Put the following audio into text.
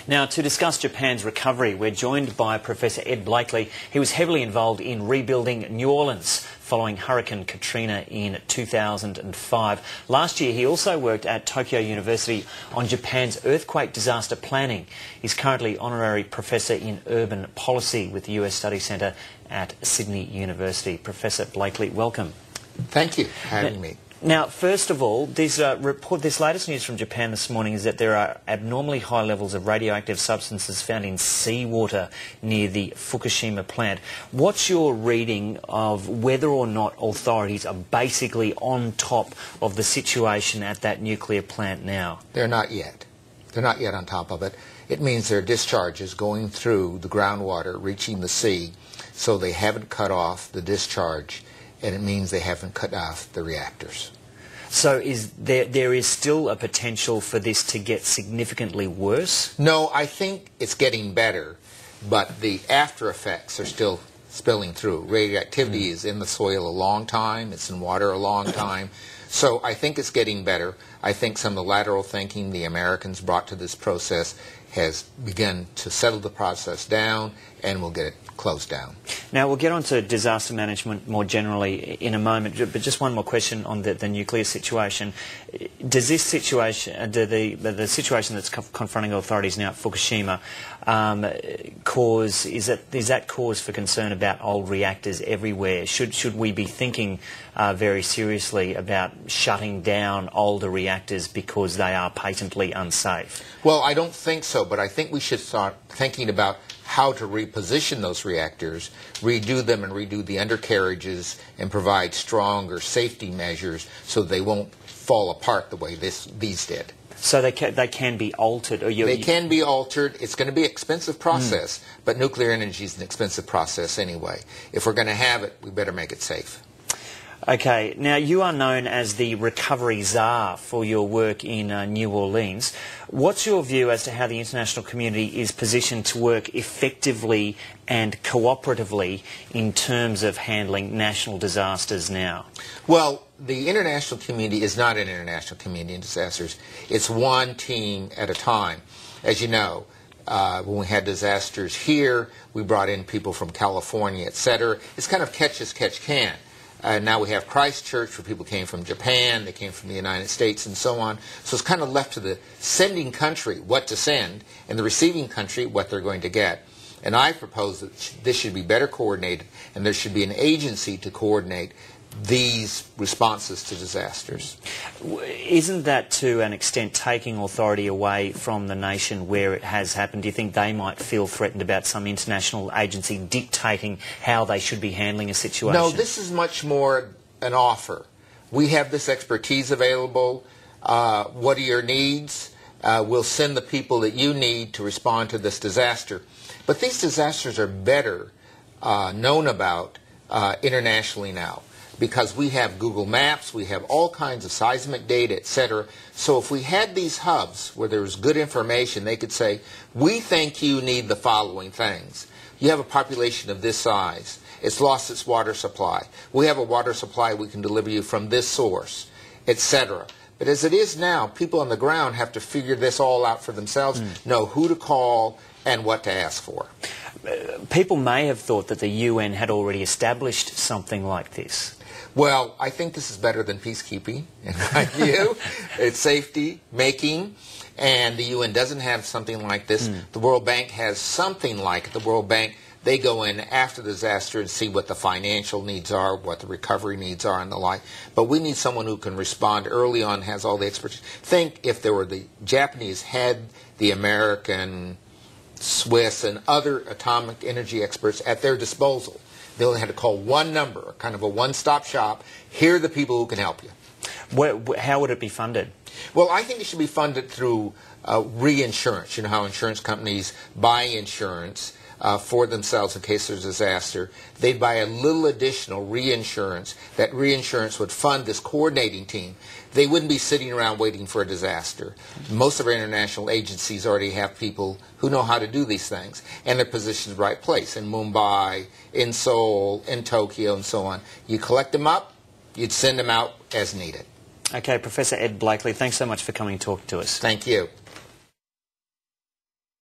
Now, to discuss Japan's recovery, we're joined by Professor Ed Blakely. He was heavily involved in rebuilding New Orleans following Hurricane Katrina in 2005. Last year, he also worked at Tokyo University on Japan's earthquake disaster planning. He's currently honorary professor in urban policy with the US Study Centre at Sydney University. Professor Blakely, welcome. Thank you for having me. Now, first of all, this latest news from Japan this morning is that there are abnormally high levels of radioactive substances found in seawater near the Fukushima plant. What's your reading of whether or not authorities are basically on top of the situation at that nuclear plant now? They're not yet. They're not yet on top of it. It means there are discharges going through the groundwater, reaching the sea, so they haven't cut off the discharge, and it means they haven't cut off the reactors. So there is still a potential for this to get significantly worse? No, I think it's getting better, but the after effects are still spilling through. Radioactivity is in the soil a long time, it's in water a long time, so I think it's getting better. I think some of the lateral thinking the Americans brought to this process has begun to settle the process down, and we'll get it closed down. Now, we'll get on to disaster management more generally in a moment, but just one more question on the nuclear situation. Does this situation, the situation that's confronting authorities now at Fukushima, is that cause for concern about old reactors everywhere? Should we be thinking very seriously about shutting down older reactors because they are patently unsafe? Well, I don't think so, but I think we should start thinking about how to reposition those reactors, redo them and redo the undercarriages, and provide stronger safety measures so they won't fall apart the way these did. So they can be altered? They can be altered. It's going to be an expensive process, but nuclear energy is an expensive process anyway. If we're going to have it, we better make it safe. Okay, now you are known as the recovery czar for your work in New Orleans. What's your view as to how the international community is positioned to work effectively and cooperatively in terms of handling national disasters now? Well, the international community is not an international community in disasters. It's one team at a time. As you know, when we had disasters here, we brought in people from California, etc. It's kind of catch as catch can. Now we have Christchurch, where people came from Japan, they came from the United States, and so on. So it's kind of left to the sending country what to send, and the receiving country what they're going to get. And I propose that this should be better coordinated, and there should be an agency to coordinate these responses to disasters. Isn't that to an extent taking authority away from the nation where it has happened? Do you think they might feel threatened about some international agency dictating how they should be handling a situation? No, this is much more an offer. We have this expertise available. What are your needs? We'll send the people that you need to respond to this disaster. But these disasters are better known about internationally now, because we have Google Maps, we have all kinds of seismic data, etc. So if we had these hubs where there was good information, they could say, we think you need the following things. You have a population of this size. It's lost its water supply. We have a water supply we can deliver you from this source, etc. But as it is now, people on the ground have to figure this all out for themselves, know who to call and what to ask for. People may have thought that the UN had already established something like this. Well, I think this is better than peacekeeping, in my view. It's safety making, and the UN doesn't have something like this. The World Bank has something like it. The World Bank, they go in after the disaster and see what the financial needs are, what the recovery needs are, and the like. But we need someone who can respond early on, has all the expertise. Think if there were the Japanese had the American, Swiss, and other atomic energy experts at their disposal. They only had to call one number, kind of a one-stop shop. Here are the people who can help you. How would it be funded? Well, I think it should be funded through reinsurance. You know how insurance companies buy insurance for themselves in case there's a disaster. They'd buy a little additional reinsurance. That reinsurance would fund this coordinating team. They wouldn't be sitting around waiting for a disaster. Most of our international agencies already have people who know how to do these things, and they're positioned in the right place, in Mumbai, in Seoul, in Tokyo, and so on. You collect them up, you'd send them out as needed. Okay, Professor Ed Blakely, thanks so much for coming and talking to us. Thank you.